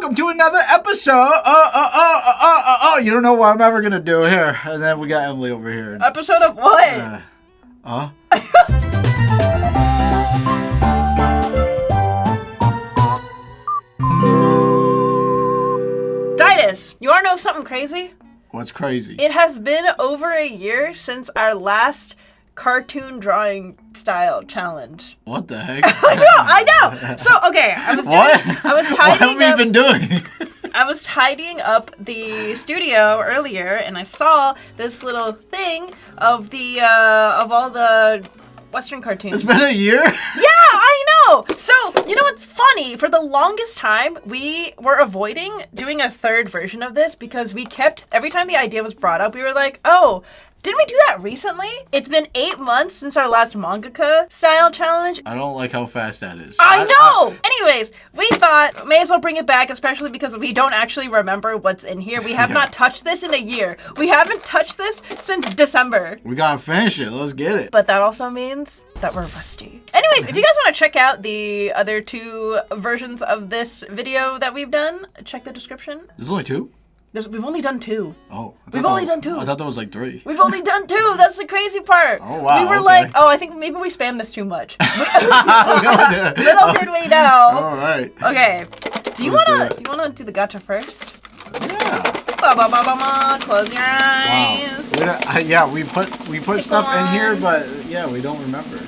welcome to another episode. You don't know what I'm ever gonna do here. And then we got Emily over here. Episode of what? Daidus, you wanna know something crazy? What's crazy? It has been over a year since our last cartoon drawing style challenge. What the heck? I know. So, okay, I was tidying What have we been doing? I was tidying up the studio earlier, and I saw this little thing of the of all the Western cartoons. It's been a year? Yeah, I know! So, you know what's funny? For the longest time, we were avoiding doing a third version of this because we kept, every time the idea was brought up, we were like, oh, didn't we do that recently? It's been 8 months since our last mangaka style challenge. I don't like how fast that is. I know! Anyways, we thought, may as well bring it back, especially because we don't actually remember what's in here. We have not touched this in a year. We haven't touched this since December. We gotta finish it. Let's get it. But that also means that we're rusty. Anyways, if you guys want to check out the other two versions of this video that we've done, check the description. There's only two? We've only done two. Oh. We've only done two. I thought there was like three. We've only done two. That's the crazy part. Oh, wow. We were okay. like, oh, I think maybe we spammed this too much. Little did we know. All right. Okay. Do you wanna do the gacha first? Yeah. Close your eyes. Wow. Yeah, we put stuff in here, but yeah, we don't remember.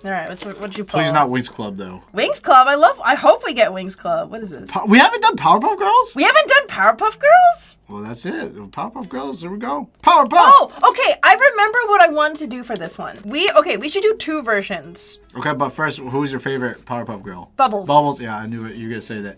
All right, what'd you pull? Please not Wings Club though. Wings Club. I hope we get Wings Club. What is this? We haven't done Powerpuff Girls? We haven't done Powerpuff Girls? Well, that's it. Powerpuff Girls. Here we go. Powerpuff. Oh, okay. I remember what I wanted to do for this one. We should do two versions. Okay, but first, who's your favorite Powerpuff Girl? Bubbles. Bubbles. Yeah, I knew it. You were gonna say that.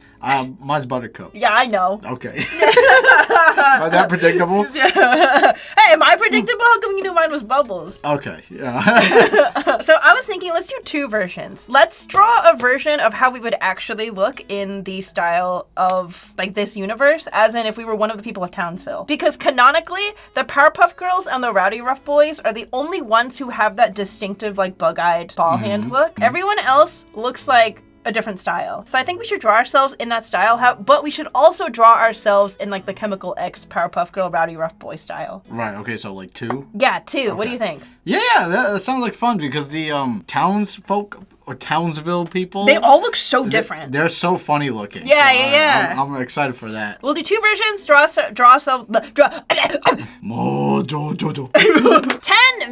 Mine's Buttercup. Yeah, I know. Okay. Am I that predictable? Hey, am I predictable? How come you knew mine was Bubbles? Okay. Yeah. So I was thinking, let's do two versions. Let's draw a version of how we would actually look in the style of like this universe, as in if we were one of the people of Townsville. Because canonically, the Powerpuff Girls and the Rowdy Rough Boys are the only ones who have that distinctive like bug-eyed ball hand look. Everyone else looks like a different style. So I think we should draw ourselves in that style, but we should also draw ourselves in like the Chemical X Powerpuff Girl Rowdy Rough Boy style. Right, okay, so like two? Yeah, two. Okay. What do you think? Yeah, that sounds like fun because the townsfolk or Townsville people, they all look so different. They're so funny looking. Yeah, so yeah. I'm excited for that. We'll do two versions. Draw ourselves. 10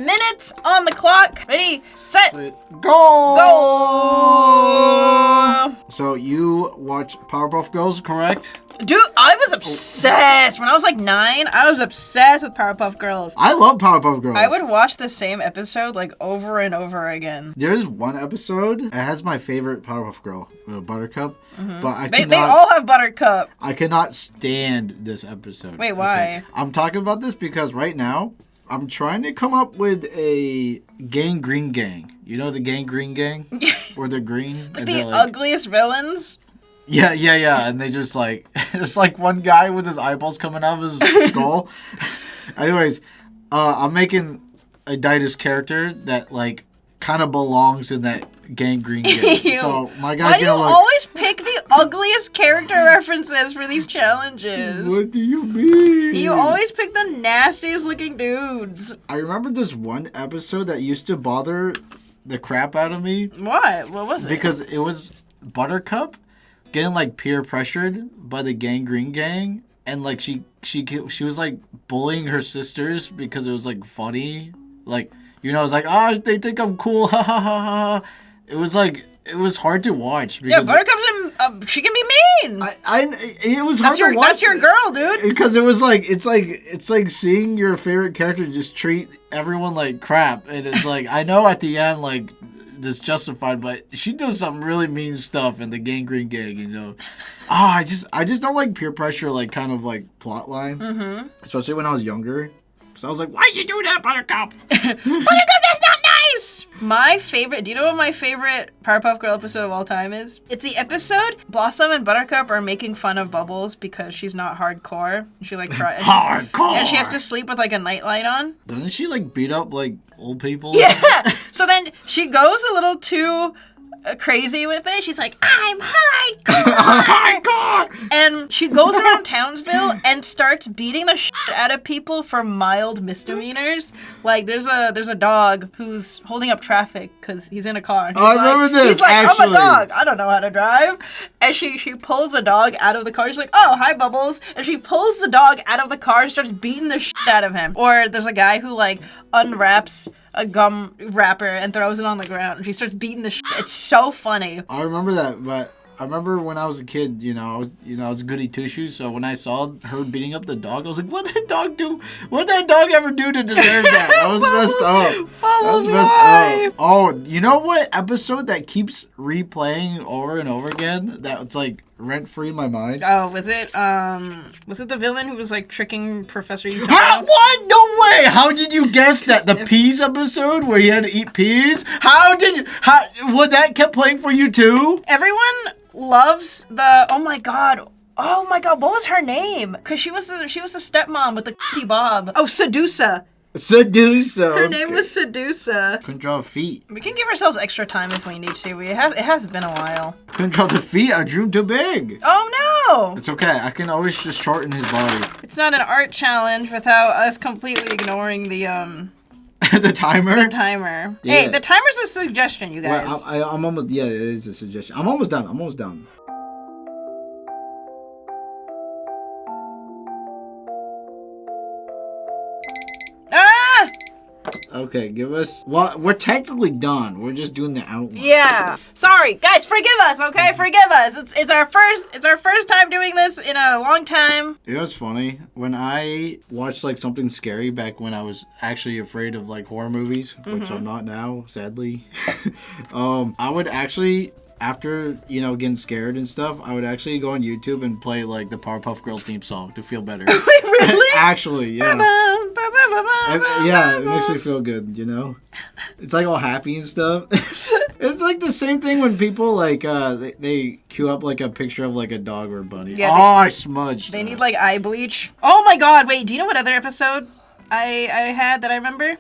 minutes on the clock. Ready, set, go! Go! So you watch Powerpuff Girls, correct? Dude, I was obsessed. When I was like 9, I was obsessed with Powerpuff Girls. I love Powerpuff Girls. I would watch the same episode like over and over again. There's one episode, it has my favorite Powerpuff Girl, Buttercup, but they all have Buttercup. I cannot stand this episode. Wait, why? Okay. I'm talking about this because right now, I'm trying to come up with a Gang Green Gang. You know the Gang Green Gang? Where they're green? Like the ugliest villains? Yeah. And they just like, it's like one guy with his eyeballs coming out of his skull. Anyways, I'm making a Daidus character that like kind of belongs in that Gang Green Gang. So my guy's Why do you always pick the ugliest character references for these challenges? What do you mean? You always pick the nastiest looking dudes. I remember this one episode that used to bother the crap out of me. What? What was it? Because it was Buttercup getting like peer pressured by the Gang Green Gang, and like she was like bullying her sisters because it was like funny, like, you know, it was like, oh, they think I'm cool, ha ha ha ha. It was like, it was hard to watch. Yeah, Buttercup's she can be mean. It was hard to watch. That's your girl, dude. Because it was like, it's like seeing your favorite character just treat everyone like crap, and it's like, I know at the end like this justified, but she does some really mean stuff in the Gang Green Gang, you know. I just don't like peer pressure, like kind of like plot lines, especially when I was younger. So I was like, why you do that, Buttercup? Buttercup, that's not nice! My favorite, do you know what my favorite Powerpuff Girl episode of all time is? It's the episode Blossom and Buttercup are making fun of Bubbles because she's not hardcore. She like cries. Hardcore! And she has to sleep with like a nightlight on. Doesn't she like beat up like old people? Yeah! So then she goes a little too crazy with it. She's like, I'm hardcore! Hardcore! She goes around Townsville and starts beating the shit out of people for mild misdemeanors. Like, there's a dog who's holding up traffic because he's in a car. And I remember this, He's like, actually. I'm a dog. I don't know how to drive. And she pulls the dog out of the car. She's like, oh, hi, Bubbles. And she pulls the dog out of the car and starts beating the shit out of him. Or there's a guy who, like, unwraps a gum wrapper and throws it on the ground. And she starts beating the shit. It's so funny. I remember that, but I remember when I was a kid, I was a goody two-shoes, so when I saw her beating up the dog, I was like, what did that dog do? What did that dog ever do to deserve that? That was messed up. That was messed up. Oh, you know what episode that keeps replaying over and over again? That's like rent-free in my mind. Oh, was it the villain who was like tricking Professor Utah? What? No way! How did you guess that? The peas episode where he had to eat peas? What, that kept playing for you too? Everyone loves the, oh my god, what was her name? Because she was the stepmom with the bob. Oh, Sedusa. Sedusa. Her name was Sedusa. Couldn't draw feet. We can give ourselves extra time if we need to. It has been a while. Couldn't draw the feet. I drew too big. Oh no! It's okay. I can always just shorten his body. It's not an art challenge without us completely ignoring the the timer. The timer. Yeah. Hey, the timer's a suggestion, you guys. Well, I'm almost. Yeah, it is a suggestion. I'm almost done. Okay, give us... Well, we're technically done. We're just doing the outline. Yeah. Sorry. Guys, forgive us, okay? Forgive us. It's our first time doing this in a long time. You know what's funny? When I watched, like, something scary back when I was actually afraid of, like, horror movies, which I'm not now, sadly, I would actually... After, getting scared and stuff, I would actually go on YouTube and play, like, the Powerpuff Girls theme song to feel better. Wait, really? Actually, yeah. It makes me feel good, It's, like, all happy and stuff. It's, like, the same thing when people, like, they queue up, like, a picture of, like, a dog or a bunny. Yeah, I smudged. They need, like, eye bleach. Oh, my God. Wait, do you know what other episode I had that I remember?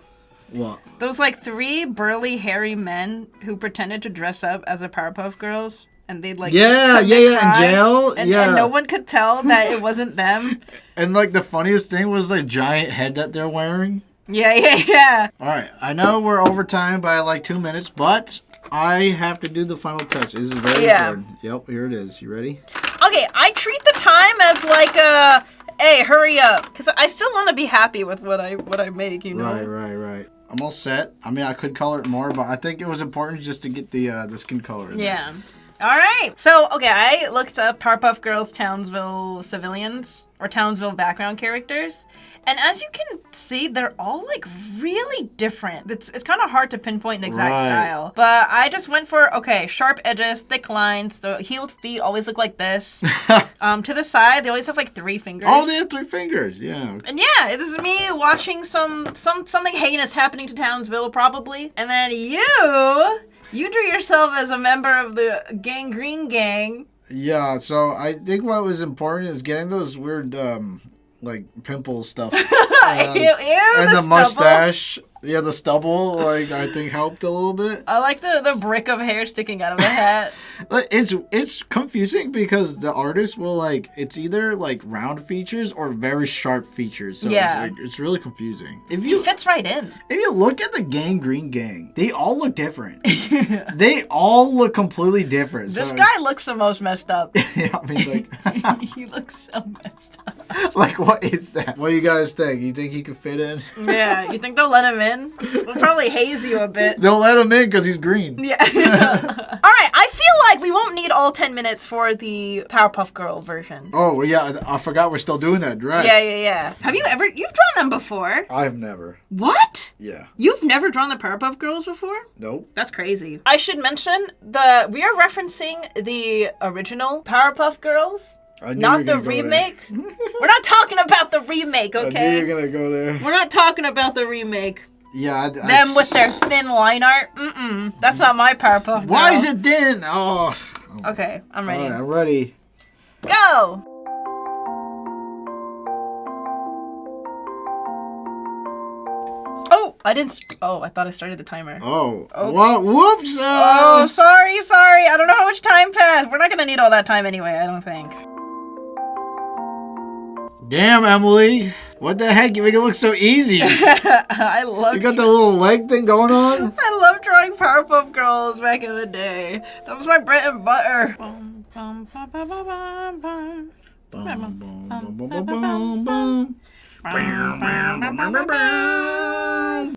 What? Those, like, 3 burly, hairy men who pretended to dress up as the Powerpuff Girls, and they'd, like... Yeah, in jail. And no one could tell that it wasn't them. And, like, the funniest thing was, like, giant head that they're wearing. Yeah. Alright, I know we're over time by, like, 2 minutes, but I have to do the final touch. This is very important. Yep, here it is. You ready? Okay, I treat the time as, like, a... Hey, hurry up, because I still want to be happy with what I make, Right. I'm all set. I mean, I could color it more, but I think it was important just to get the skin color in there. All right. So, okay, I looked up Powerpuff Girls Townsville civilians or Townsville background characters. And as you can see, they're all, like, really different. It's kind of hard to pinpoint an exact style. But I just went for, okay, sharp edges, thick lines. The heeled feet always look like this. To the side, they always have, like, 3 fingers. Oh, they have 3 fingers, yeah. And yeah, this is me watching something heinous happening to Townsville, probably. And then you drew yourself as a member of the Gangrene Gang. Yeah, so I think what was important is getting those weird... like pimple stuff and the mustache. Yeah, the stubble, like, I think helped a little bit. I like the brick of hair sticking out of the hat. It's confusing because the artist will, like, it's either, like, round features or very sharp features. So it's really confusing. It fits right in. If you look at the Gangrene Gang, they all look different. They all look completely different. This guy looks the most messed up. Yeah, I mean, like... He looks so messed up. Like, what is that? What do you guys think? You think he could fit in? Yeah, you think they'll let him in? We'll probably haze you a bit. They'll let him in because he's green. Yeah. Alright, I feel like we won't need all 10 minutes for the Powerpuff Girl version. Oh, well, yeah, I forgot we're still doing that, right? Yeah. You've drawn them before? I've never. What? Yeah. You've never drawn the Powerpuff Girls before? Nope. That's crazy. I should mention, we are referencing the original Powerpuff Girls. Not the remake. We're not talking about the remake, okay? I knew you were going to go there. We're not talking about the remake. Yeah. Them with their thin line art? That's not my Powerpuff Girl. Why is it thin? Oh. Okay, I'm ready. All right, I'm ready. Go! Oh, I thought I started the timer. Oh. What? Whoops! Oh, sorry. I don't know how much time passed. We're not going to need all that time anyway, I don't think. Damn, Emily. What the heck? You make it look so easy. I love. You got the little leg thing going on? I love drawing Powerpuff Girls back in the day. That was my bread and butter.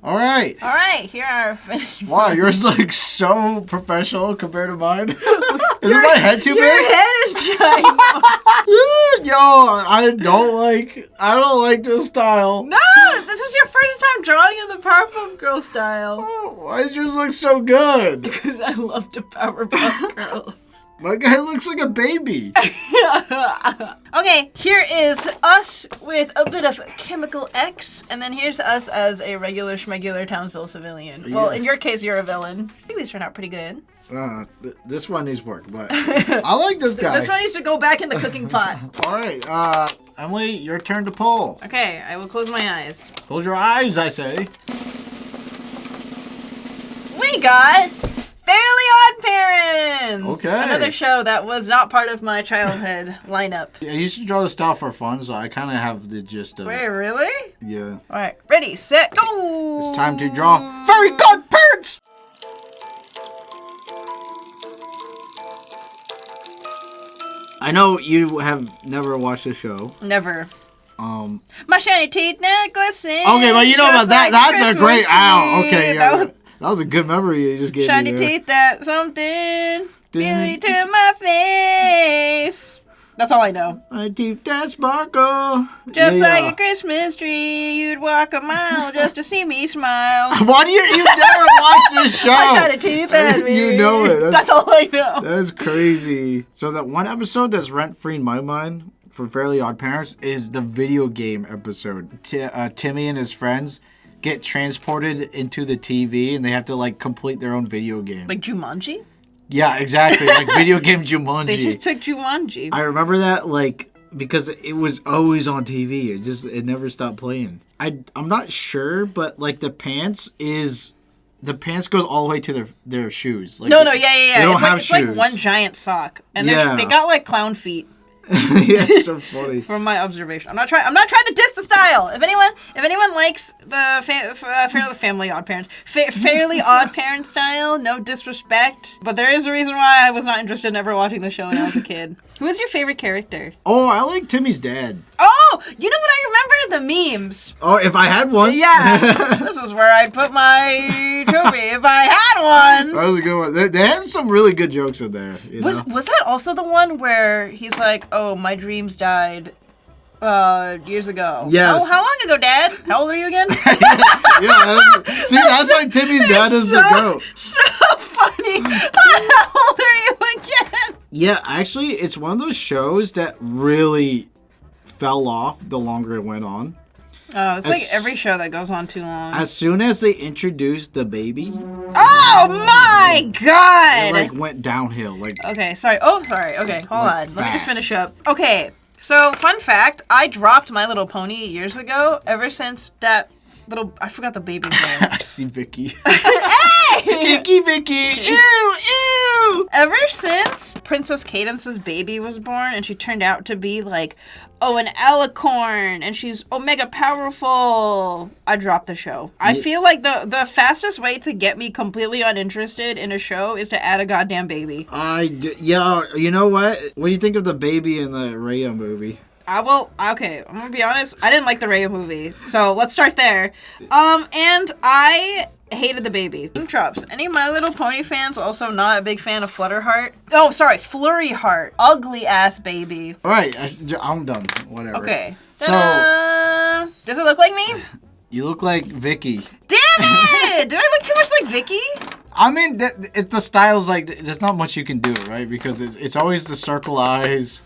All right. All right, here are finished. Wow, yours like so professional compared to mine. Is my head too Your big? head is giant. Yo, I don't like this style. No, this was your first time drawing in the Powerpuff Girl style. Why does yours look so good? Because I love the Powerpuff Girls. My guy looks like a baby. Okay, here is us with a bit of Chemical X, and then here's us as a regular schmegular Townsville civilian. Well, in your case, you're a villain. I think these turned out pretty good. This one needs work, but I like this guy. This one needs to go back in the cooking pot. All right, Emily, your turn to pull. Okay, I will close my eyes. Close your eyes, I say. We got Fairly Odd Parents! Okay. Another show that was not part of my childhood lineup. I used to draw the style for fun, so I kind of have the gist of Wait, it. really? Yeah. Alright, ready, set, go! It's time to draw Fairy Godparents! I know you have never watched the show. Never. My shiny teeth necklace. Okay, well, you know about that. That's a great owl. Okay, yeah. That was a good memory you just gave me. Shiny teeth, that something. Beauty to my face. That's all I know. My teeth that sparkle. Just like a Christmas tree, you'd walk a mile just to see me smile. Why do you've never watched this show? My shiny teeth and me. You know it. That's all I know. That's crazy. So that one episode that's rent-free in my mind for Fairly Odd Parents is the video game episode. Timmy and his friends get transported into the TV and they have to like complete their own video game. Like Jumanji? Yeah, exactly. Like video game Jumanji. They just took Jumanji. I remember that like because it was always on TV. It never stopped playing. I'm not sure, but like the pants goes all the way to their shoes. Like, yeah. They don't have it's shoes. like one giant sock, and Yeah. they got like clown feet. Yeah, it's so funny. From my observation, I'm not trying to diss the style. If anyone likes the Fairly Odd Parents, Fairly Odd Parents style, no disrespect, but there is a reason why I was not interested in ever watching the show when I was a kid. Who is your favorite character? Oh, I like Timmy's dad. Oh, you know what I remember? The memes. Oh, if I had one. Yeah, this is where I'd put my trophy if I had one. That was a good one. They had some really good jokes in there. Was that also the one where he's like, "Oh, my dreams died years ago." Yes. Oh, how long ago, Dad? How old are you again? That's why Timmy's dad is the goat. So funny. How old are you again? Yeah, actually, it's one of those shows that really fell off the longer it went on. It's like every show that goes on too long. As soon as they introduced the baby, oh my god! it like went downhill. Like okay, sorry. Oh, sorry. Okay, hold Like on. Let me just fast. finish up. Okay, so fun fact: I dropped My Little Pony years ago. Ever since that little, I forgot the baby's name. I see Vicky. Hey! Vicky. Ew, ew. Ever since Princess Cadence's baby was born, and she turned out to be like, an alicorn, and she's omega powerful, I dropped the show. I feel like the fastest way to get me completely uninterested in a show is to add a goddamn baby. Yeah, you know what? What do you think of the baby in the Raya movie? Okay, I'm gonna be honest, I didn't like the Raya movie, so let's start there. And I hated the baby. Drops. Any My Little Pony fans also not a big fan of Flutterheart? Oh, sorry, Flurry Heart. Ugly ass baby. All right, I'm done. Whatever. Okay. So, Ta-da! Does it look like me? you look like Vicky. Damn it! Did I look too much like Vicky? I mean, the style's like, there's not much you can do, right? Because it's always the circle eyes.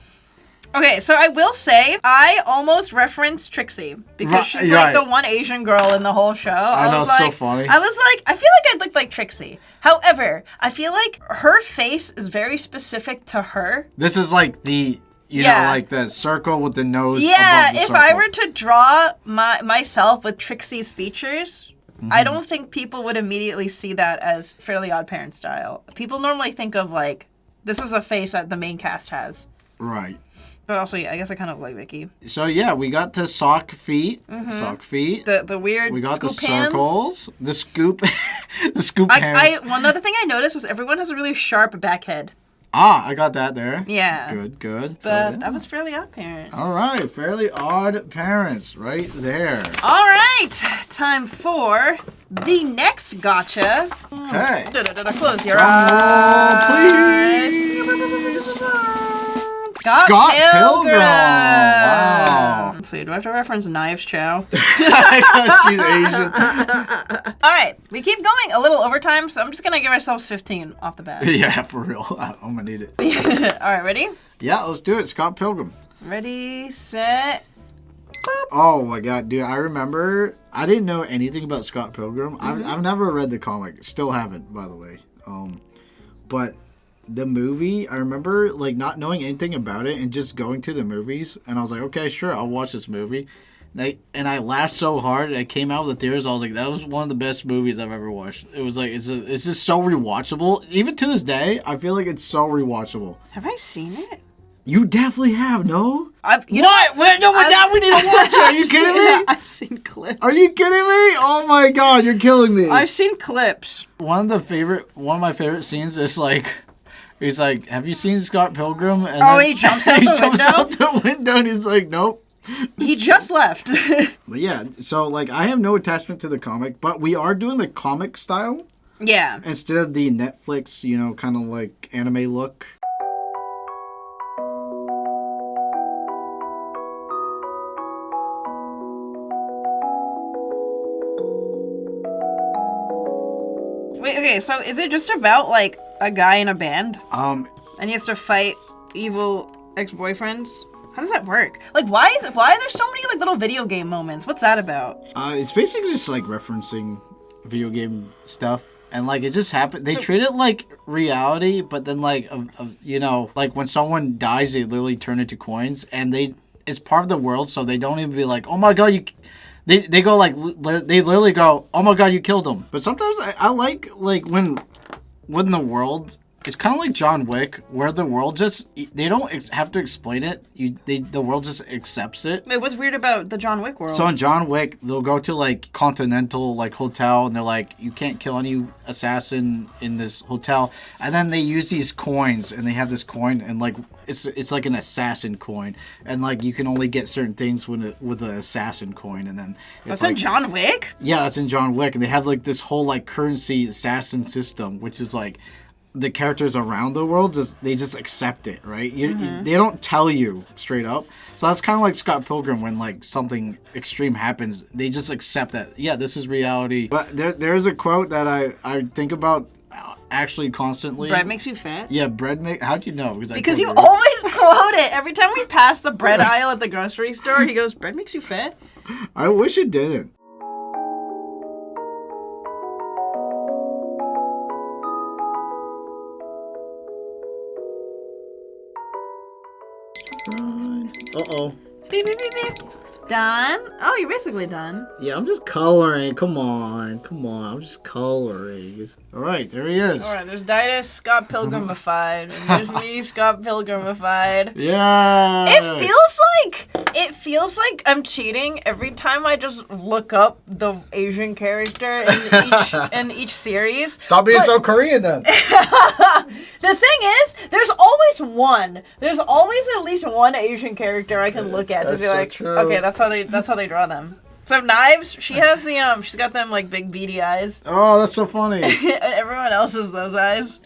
Okay, so I will say, I almost referenced Trixie, because she's like the one Asian girl in the whole show. I know, it's so funny. I was like, I feel like I look like Trixie. However, I feel like her face is very specific to her. This is like the, you know, like the circle with the nose Yeah, above the if circle. I were to draw myself with Trixie's features, I don't think people would immediately see that as Fairly Odd Parent style. People normally think of like, this is a face that the main cast has. Right. But also, yeah, I guess I kind of like Vicky. So yeah, we got the sock feet. Sock feet. The weird We got the scoop hands. circles. The scoop. The scoop hands. One other thing I noticed was everyone has a really sharp back head. I got that there. Yeah. Good. But that was Fairly Odd Parents. All right, Fairly Odd Parents, right there. All right, time for the next gotcha. Okay. Close your Drum roll, eyes. please. Scott Pilgrim. Wow. Let's see, do I have to reference Knives Chow? She's Asian. All right, we keep going a little overtime, so I'm just gonna give ourselves 15 off the bat. Yeah, for real. I'm gonna need it. All right, ready? Yeah, let's do it. Scott Pilgrim. Ready, set, boop. Oh my god, dude! I remember I didn't know anything about Scott Pilgrim. I've never read the comic. Still haven't, by the way. But the movie, I remember like not knowing anything about it and just going to the movies, and I was like, okay, sure, I'll watch this movie. And I laughed so hard. I came out of the theaters. I was like, that was one of the best movies I've ever watched. It was like it's just so rewatchable. Even to this day, I feel like it's so rewatchable. Have I seen it? You definitely have, no? What? No, but now we need to watch it. Are you kidding me? I've seen clips. Are you kidding me? Oh my god, you're killing me. I've seen clips. One of my favorite scenes is like, he's like, have you seen Scott Pilgrim? And then he jumps out the window and he's like, nope. He just left. But yeah, so like I have no attachment to the comic, but we are doing the comic style. Yeah. Instead of the Netflix, kind of like anime look. Wait, okay, so is it just about like a guy in a band? And he has to fight evil ex-boyfriends? How does that work? Like, why are there so many like little video game moments? What's that about? It's basically just like referencing video game stuff, and like it just happened. They treat it like reality, but then like like when someone dies, they literally turn into coins, and it's part of the world, so they don't even be like, oh my god, They go like they literally go, oh my god, you killed him. But sometimes I like when the world. It's kind of like John Wick, where the world just, they don't have to explain it. The world just accepts it. Wait, what's weird about the John Wick world? So in John Wick, they'll go to like Continental like hotel, and they're like, you can't kill any assassin in this hotel. And then they use these coins, and they have this coin, and like it's like an assassin coin, and like you can only get certain things with an assassin coin, and then it's that's in John Wick? Yeah, that's in John Wick, and they have like this whole like currency assassin system, which is like. The characters around the world they just accept it, right? They don't tell you straight up. So that's kind of like Scott Pilgrim when like something extreme happens, they just accept that. Yeah, this is reality. But there's a quote that I think about actually constantly. Bread makes you fat? Yeah, how'd you know? Because you always quote it every time we pass the bread aisle at the grocery store. He goes, "Bread makes you fat." I wish it didn't. Uh-oh. Beep, beep, beep, beep. Done? Oh, you're basically done. Yeah, I'm just coloring. Come on. I'm just coloring. All right, there he is. All right, there's Daidus, Scott Pilgrimified, and there's me, Scott Pilgrimified. Yeah. It feels like I'm cheating every time I just look up the Asian character in each series. Stop being so Korean then. The thing is, there's always one. There's always at least one Asian character I can look at to be so like, true. Okay, that's how they draw them. So Knives, she has she's got them like big beady eyes. Oh, that's so funny. And everyone else has those eyes.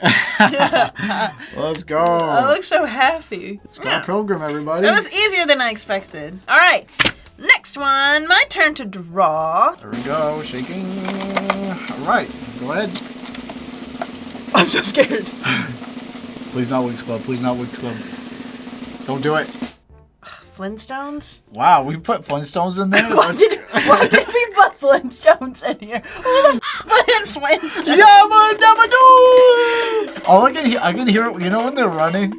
Let's go. I look so happy. Scott Pilgrim, everybody. That was easier than I expected. All right, next one. My turn to draw. There we go, shaking. All right, go ahead. I'm so scared. Please not Wigs Club. Please not Wigs Club. Don't do it. Flintstones? Wow, we put Flintstones in there? Why did we put Flintstones in here? Who the put in Flintstones? Yabadabadoo! All I can hear, when they're running.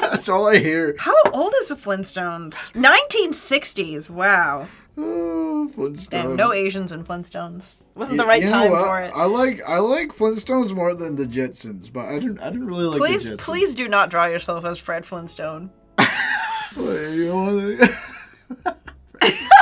That's all I hear. How old is the Flintstones? 1960s. Wow. Oh, Flintstones. And no Asians in Flintstones. Wasn't the right time for it. I like Flintstones more than the Jetsons, but I didn't really like the Jetsons. Please do not draw yourself as Fred Flintstone. Wait, you want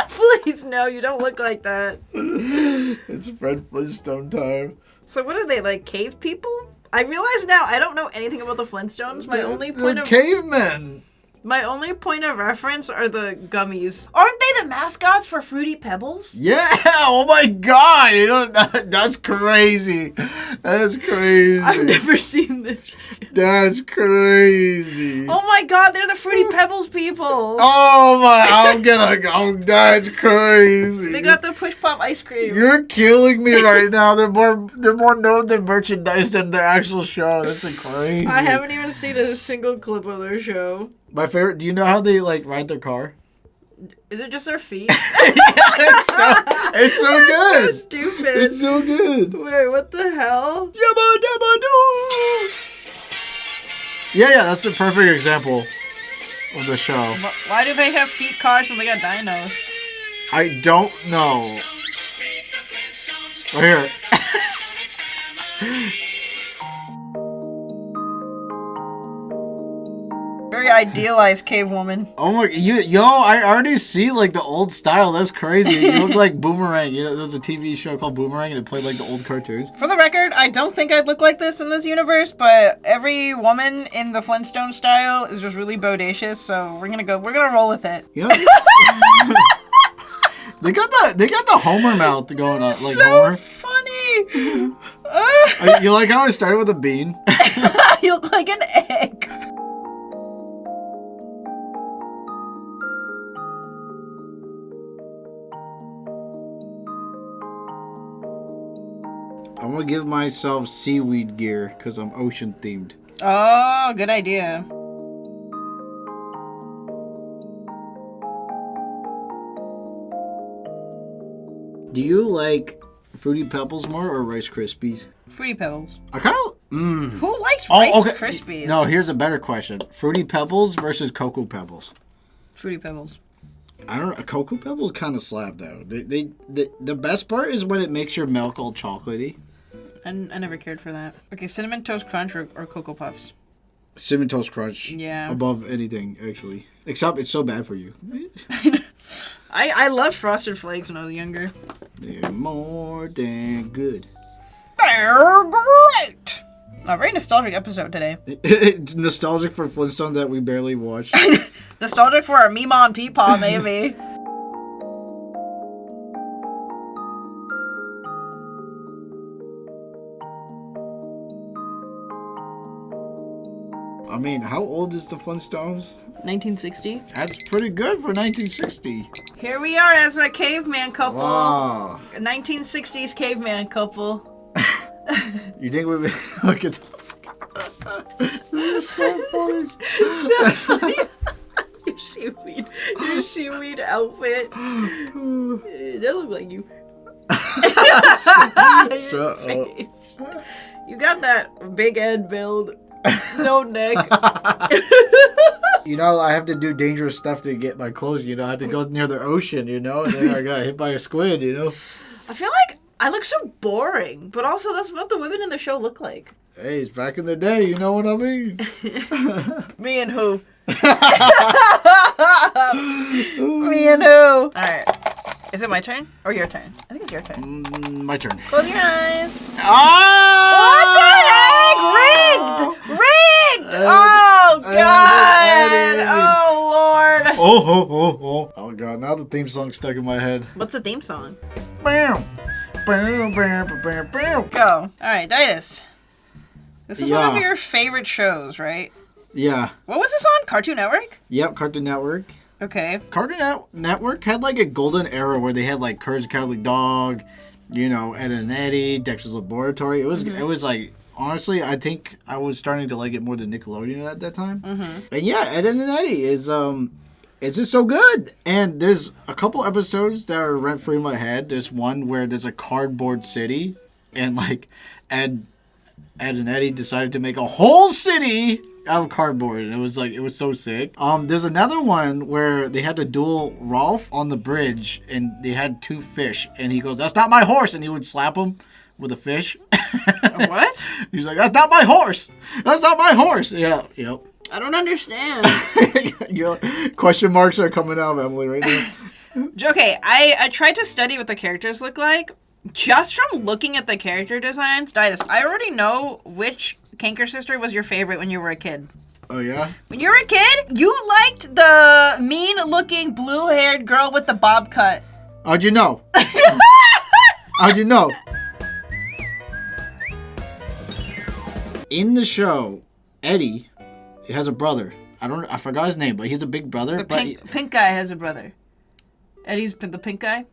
Please, no, you don't look like that. It's Fred Flintstone time. So what are they, like, cave people? I realize now I don't know anything about the Flintstones. They're cavemen. My only point of reference are the gummies. Aren't they the mascots for Fruity Pebbles? Yeah! Oh my god! You know, that's crazy. That's crazy. I've never seen this shit. That's crazy. Oh my god, they're the Fruity Pebbles people. Oh my! I'm gonna go. That's crazy. They got the push pop ice cream. You're killing me right now. They're more known than merchandise than their actual show. That's crazy. I haven't even seen a single clip of their show. My favorite. Do you know how they like ride their car? Is it just their feet? It's so good. So stupid. It's so good. Wait, what the hell? Yabadabadoo. Yeah, that's the perfect example of the show. Why do they have feet cars when they got dinos? I don't know. Right here. Very idealized cave woman. Oh my, I already see like the old style. That's crazy. You look like Boomerang. You know, there was a TV show called Boomerang and it played like the old cartoons. For the record, I don't think I'd look like this in this universe, but every woman in the Flintstone style is just really bodacious, so we're gonna roll with it. Yeah. They got the Homer mouth going on, like so Homer. Funny. You like how I started with a bean? You look like an egg. I'm gonna give myself seaweed gear because I'm ocean themed. Oh, good idea. Do you like Fruity Pebbles more or Rice Krispies? Fruity Pebbles. I kind of. Who likes Rice Krispies? No, here's a better question: Fruity Pebbles versus Cocoa Pebbles. Fruity Pebbles. I don't know. Cocoa Pebbles kind of slap though. The best part is when it makes your milk all chocolatey. I never cared for that. Okay, Cinnamon Toast Crunch or Cocoa Puffs? Cinnamon Toast Crunch. Yeah. Above anything, actually. Except it's so bad for you. I loved Frosted Flakes when I was younger. They're more than good. They're great! A very nostalgic episode today. Nostalgic for Flintstone that we barely watched. Nostalgic for our Meemaw and Peepaw, maybe. I mean, how old is the Flintstones? 1960. That's pretty good for 1960. Here we are as a caveman couple. Wow. A 1960s caveman couple. You think we'd be... Look at... This is so funny. So funny. Your seaweed outfit. That look like you. Shut up. You got that big head build. No neck. You know, I have to do dangerous stuff to get my clothes, you know. I have to go near the ocean, you know, and then I got hit by a squid, you know. I feel like I look so boring, but also that's what the women in the show look like. Hey, it's back in the day, you know what I mean? Me and who? Me and who? Alright. Is it my turn? Or your turn? I think it's your turn. My turn. Close your eyes. Ah! What the heck? Rigged! Oh, God! Oh, Lord! Oh, God. Now the theme song's stuck in my head. What's the theme song? Bam! Go. Alright, Daidus. This is one of your favorite shows, right? Yeah. What was this on? Cartoon Network? Yep, Cartoon Network. Okay. Cartoon Network had like a golden era where they had like Courage the Cowardly Dog, you know, Ed and Eddie, Dexter's Laboratory. It was like, honestly, I think I was starting to like it more than Nickelodeon at that time. Mm-hmm. And yeah, Ed and Eddie is it's just so good. And there's a couple episodes that are rent free in my head. There's one where there's a cardboard city, and like Ed and Eddie decided to make a whole city out of cardboard, and it was so sick. There's another one where they had to duel Rolf on the bridge, and they had 2 fish, and he goes, "That's not my horse," and he would slap him with a fish. What? He's like, "That's not my horse. That's not my horse." Yeah, yep. I don't understand. Question marks are coming out, Emily, right now. Okay, I tried to study what the characters look like. Just from looking at the character designs, Daidus, I already know which Kanker sister was your favorite when you were a kid. Oh, yeah? When you were a kid, you liked the mean-looking, blue-haired girl with the bob cut. How'd you know? How'd you know? In the show, Eddie has a brother. I forgot his name, but he's a big brother. The pink guy has a brother. Eddie's the pink guy?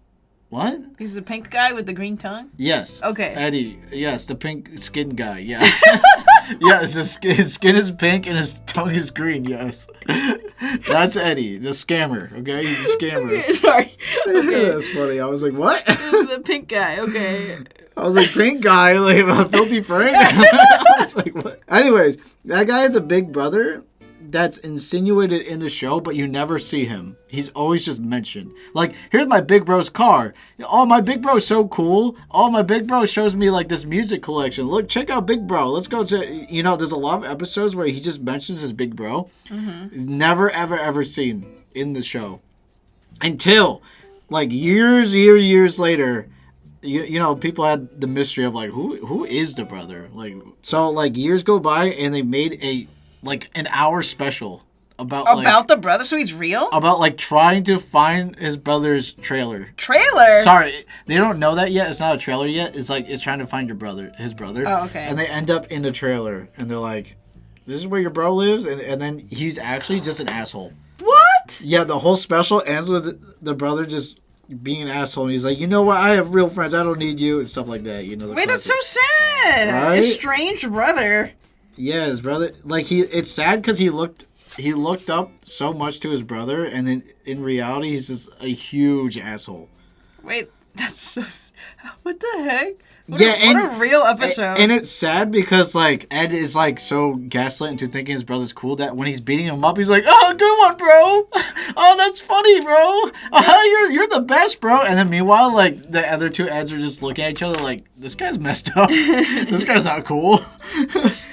What? He's the pink guy with the green tongue? Yes. Okay. Eddie. Yes, the pink skin guy. Yeah. Yes, his skin is pink and his tongue is green. Yes. That's Eddie, the scammer. Okay, he's a scammer. Okay, sorry. Okay. That's funny. I was like, what? The pink guy. Okay. I was like, pink guy, like a filthy Frank. I was like, what? Anyways, that guy is a big brother that's insinuated in the show, but you never see him. He's always just mentioned. Like, here's my big bro's car. Oh, my big bro is so cool. Oh, my big bro shows me like this music collection. Look, check out big bro. Let's go to, there's a lot of episodes where he just mentions his big bro. Mm-hmm. He's never, ever, ever seen in the show. Until, like, years later, people had the mystery of, like, who is the brother? Like, so, like, years go by and they made an hour special about the brother, so he's real? About like trying to find his brother's trailer. Trailer? Sorry, they don't know that yet. It's not a trailer yet. It's like it's trying to find his brother. Oh, okay. And they end up in the trailer, and they're like, "This is where your bro lives," and then he's actually just an asshole. What? Yeah, the whole special ends with the brother just being an asshole, and he's like, "You know what? I have real friends. I don't need you," and stuff like that. Wait, that's so sad. Right? Estranged brother. Yeah, his brother. Like it's sad because he looked up so much to his brother, and then in reality, he's just a huge asshole. Wait, that's so. What the heck? What a real episode. And it's sad because like Ed is like so gaslit into thinking his brother's cool that when he's beating him up, he's like, "Oh, good one, bro. Oh, that's funny, bro. Oh, you're the best, bro." And then meanwhile, like the other 2 Eds are just looking at each other like, "This guy's messed up. This guy's not cool."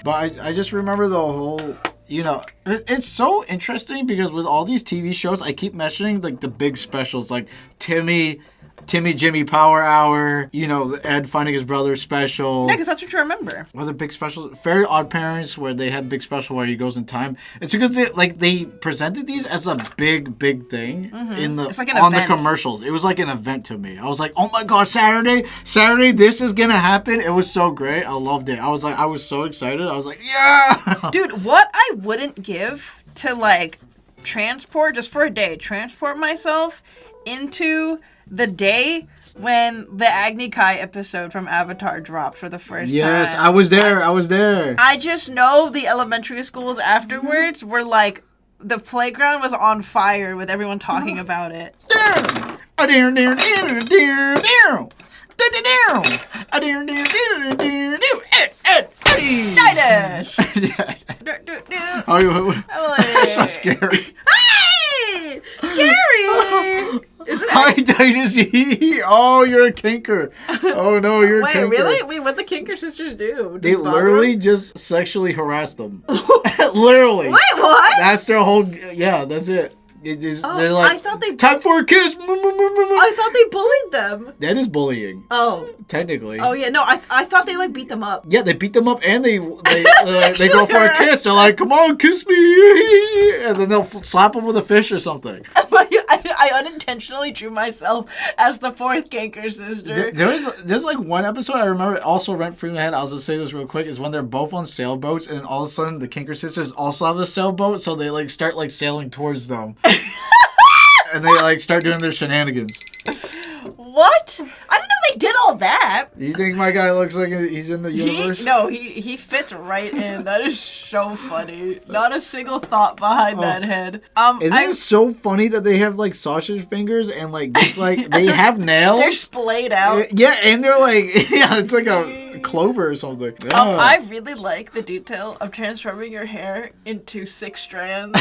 But I just remember the whole. It's so interesting because with all these TV shows, I keep mentioning like the big specials, like Timmy Jimmy Power Hour, Ed finding his brother special. Yeah, because that's what you remember. Or the big special, Very Odd Parents, where they had big special where he goes in time. It's because they presented these as a big thing It's like on event. the commercials. It was like an event to me. I was like, oh my god, Saturday, this is gonna happen. It was so great. I loved it. I was so excited. I was like, yeah, dude. What I wouldn't give to like transport just for a day, transport myself into the day when the Agni Kai episode from Avatar dropped for the first time. Yes, I was there. I just know the elementary schools afterwards were like, the playground was on fire with everyone talking about it. Daidus! That's so scary. Hey! Scary! Isn't it? Hi, Daidus. Oh, you're a kinker. Oh, no, you're a kinker. Wait, really? Wait, what the Kinker sisters do? They literally just sexually harassed them. Literally. Wait, what? That's their whole... Yeah, that's it. They're like, I thought they... time for a kiss. I thought they bullied them. That is bullying. Oh. Technically. Oh, yeah. No, I thought they, like, beat them up. Yeah, they beat them up and they go for a kiss. They're like, come on, kiss me. And then they'll slap them with a fish or something. I unintentionally drew myself as the 4th Kanker sister. There's like one episode I remember also rent free in my head. I'll just say this real quick. Is when they're both on sailboats and all of a sudden the Kinker sisters also have a sailboat, so they like start like sailing towards them. And they like start doing their shenanigans. What? I didn't know they did all that. You think my guy looks like he's in the universe? He fits right in. That is so funny. Not a single thought behind that head. Isn't it so funny that they have like sausage fingers and like just like they have nails? They're splayed out. Yeah, and they're like it's like a clover or something. Yeah. I really like the detail of transforming your hair into 6 strands.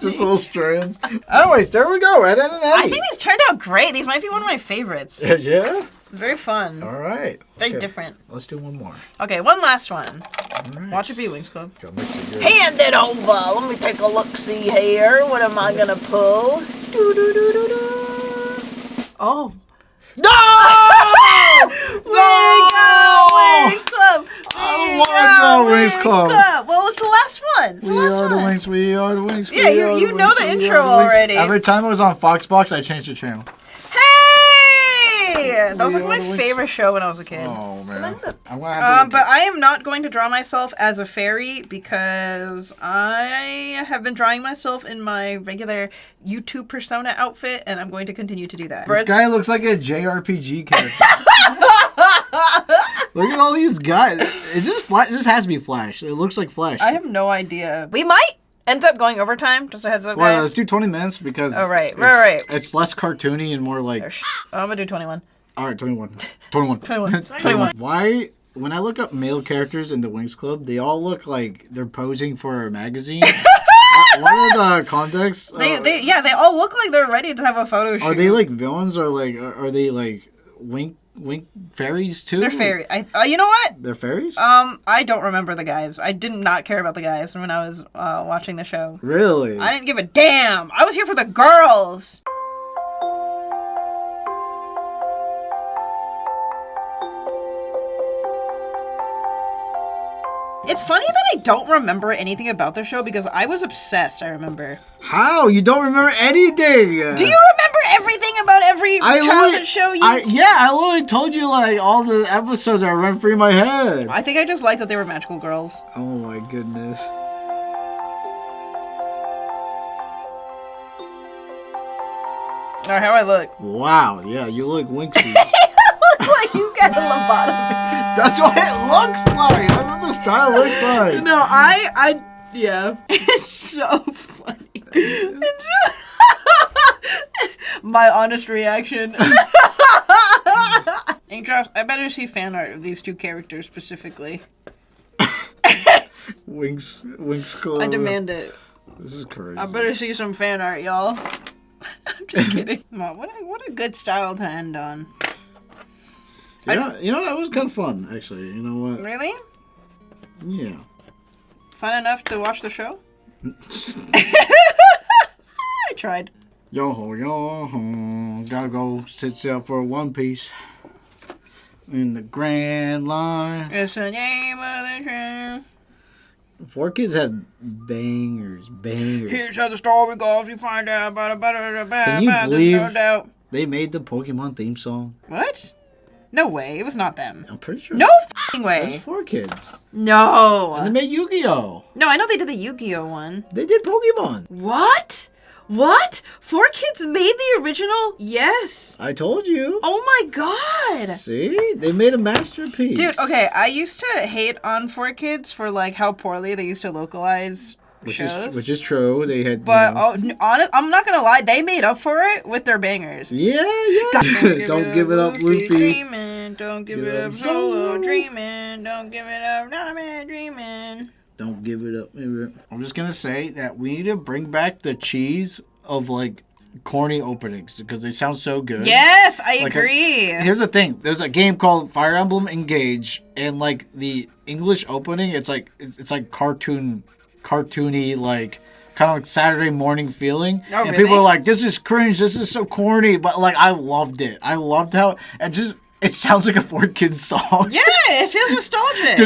Just little strands. Anyways, there we go. Ed, Ed, and Eddie. I think these turned out great. These might be one of my favorites. Yeah? Very fun. All right. Very different. Let's do one more. Okay, one last one. All right. Watch it be, Wings Club. Hand it over. Let me take a look-see here. What am I gonna pull? Oh. No! Wings Club! I want the Wings Club. Well, it's the last one. It's the last one. We are the Wings. Yeah, you know the intro already. Every time it was on Foxbox, I changed the channel. That was like my favorite show when I was a kid. Oh man. I'm gonna have to but I am not going to draw myself as a fairy because I have been drawing myself in my regular YouTube persona outfit, and I'm going to continue to do that. This guy looks like a JRPG character. Look at all these guys. It just has to be Flash. It looks like Flash. I have no idea. We might end up going overtime. Just a heads up, guys. Well, let's do 20 minutes because. Oh right. It's less cartoony and more like. I'm gonna do 21. All right, 21. 21. Why? When I look up male characters in the Wings Club, they all look like they're posing for a magazine. What are the contexts? They all look like they're ready to have a photo shoot. Are they like villains or like are they like wink fairies too? They're fairy. You know what? They're fairies? I don't remember the guys. I did not care about the guys when I was watching the show. Really? I didn't give a damn. I was here for the girls. It's funny that I don't remember anything about the show because I was obsessed, I remember. How? You don't remember anything? Do you remember everything about every childhood show I literally told you like all the episodes that run through my head. I think I just liked that they were magical girls. Oh my goodness. Alright, how I look? Wow, yeah, you look winky. Like you got a lobotomy. That's what it looks like. That's what the style looks like. No, yeah. It's so funny. My honest reaction. Angels, I better see fan art of these two characters specifically. Wings Club. I demand it. This is crazy. I better see some fan art, y'all. I'm just kidding. What a good style to end on. You know, that was kind of fun, actually. You know what? Really? Yeah. Fun enough to watch the show? I tried. Yo-ho, gotta go sit up for One Piece. In the Grand Line. It's the name of the show. 4Kids had bangers. Here's how the story goes. You find out about it. Can you believe no doubt. they made the Pokemon theme song? What? No way. It was not them. I'm pretty sure. No f***ing way. It's 4Kids. No. And they made Yu-Gi-Oh! No, I know they did the Yu-Gi-Oh one. They did Pokemon. What? What? 4Kids made the original? Yes. I told you. Oh my god. See? They made a masterpiece. Dude, okay, I used to hate on 4Kids for like how poorly they used to localize shows. Which is true. They had. But I'm not gonna lie, they made up for it with their bangers. Yeah. Don't give it up, Luffy. Dreamin', don't give it up, Solo. Dreamin', don't give it up, Diamond dreamin'. Don't give it up. I'm just gonna say that we need to bring back the cheese of like corny openings because they sound so good. Yes, I agree. Here's the thing: there's a game called Fire Emblem Engage, and like the English opening, it's like cartoony, like kind of like Saturday morning feeling. Oh, and really? people are like, "This is cringe. This is so corny," but like I loved it. I loved how it sounds like a 4Kids song. Yeah, it feels nostalgic.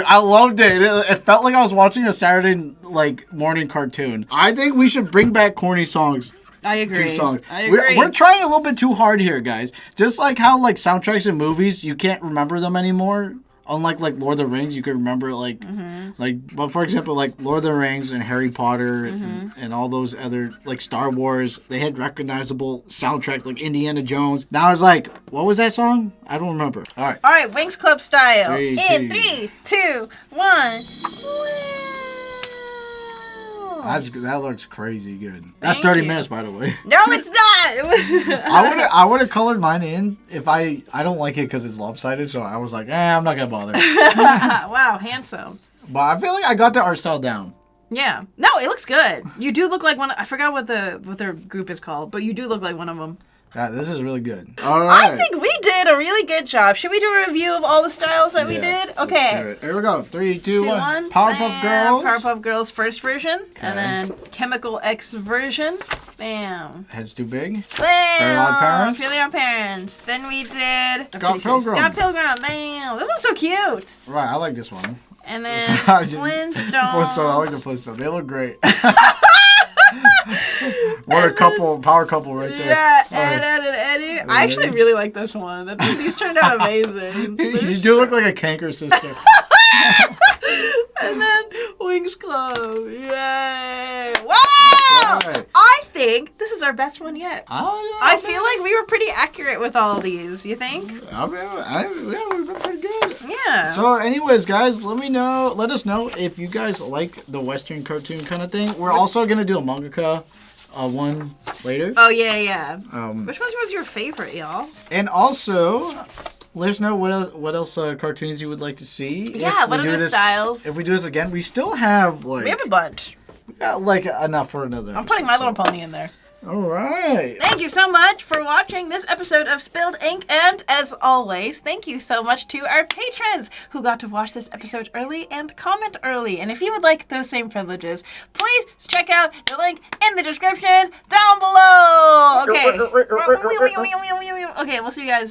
I loved it. It felt like I was watching a Saturday like morning cartoon. I think we should bring back corny songs. I agree. 2 songs. I agree. We're trying a little bit too hard here, guys. Just like how like soundtracks in movies, you can't remember them anymore. Unlike like Lord of the Rings, you can remember like but for example like Lord of the Rings and Harry Potter and all those other like Star Wars, they had recognizable soundtracks like Indiana Jones. Now it's like, what was that song? I don't remember. All right, Wings Club style. Three, In two. 3, 2, 1. That looks crazy good. That's 30 minutes, by the way. No, it's not. It was. I would have colored mine in if I don't like it because it's lopsided, so I was like, I'm not gonna bother. Wow, handsome. But I feel like I got the art style down. Yeah. No, it looks good. You do look like one. I forgot what their group is called, but you do look like one of them. Yeah, this is really good. All right. I think we did a really good job. Should we do a review of all the styles that we did? Okay. Let's do it. Here we go. 3, 2, 2, 1. Powerpuff Girls. Powerpuff Girls first version. And then Chemical X version. Bam. Head's too big. Bam. Fairly Odd Parents. Fairly Odd Parents. Then we did... Scott Pilgrim. Scott Pilgrim. Bam. This one's so cute. Right, I like this one. And then Flintstones. I like the Flintstones. They look great. What a couple, power couple right there. Yeah, Ed and Eddie. I actually really like this one. These turned out amazing. You do look like a canker sister. And then Wings Club. Yay. Wow! Right. I think this is our best one yet. I feel like we were pretty accurate with all these. You think? Yeah, we've been pretty good. Yeah. So, anyways, guys, let us know if you guys like the Western cartoon kind of thing. We're also gonna do a mangaka one later. Oh yeah. Which one was your favorite, y'all? And also, let us know what else cartoons you would like to see. Yeah, what other styles? If we do this again, we still have we have a bunch. Enough for another. I'm putting My Little Pony in there. All right. Thank you so much for watching this episode of Spilled Ink. And as always, thank you so much to our patrons who got to watch this episode early and comment early. And if you would like those same privileges, please check out the link in the description down below. Okay. Okay, we'll see you guys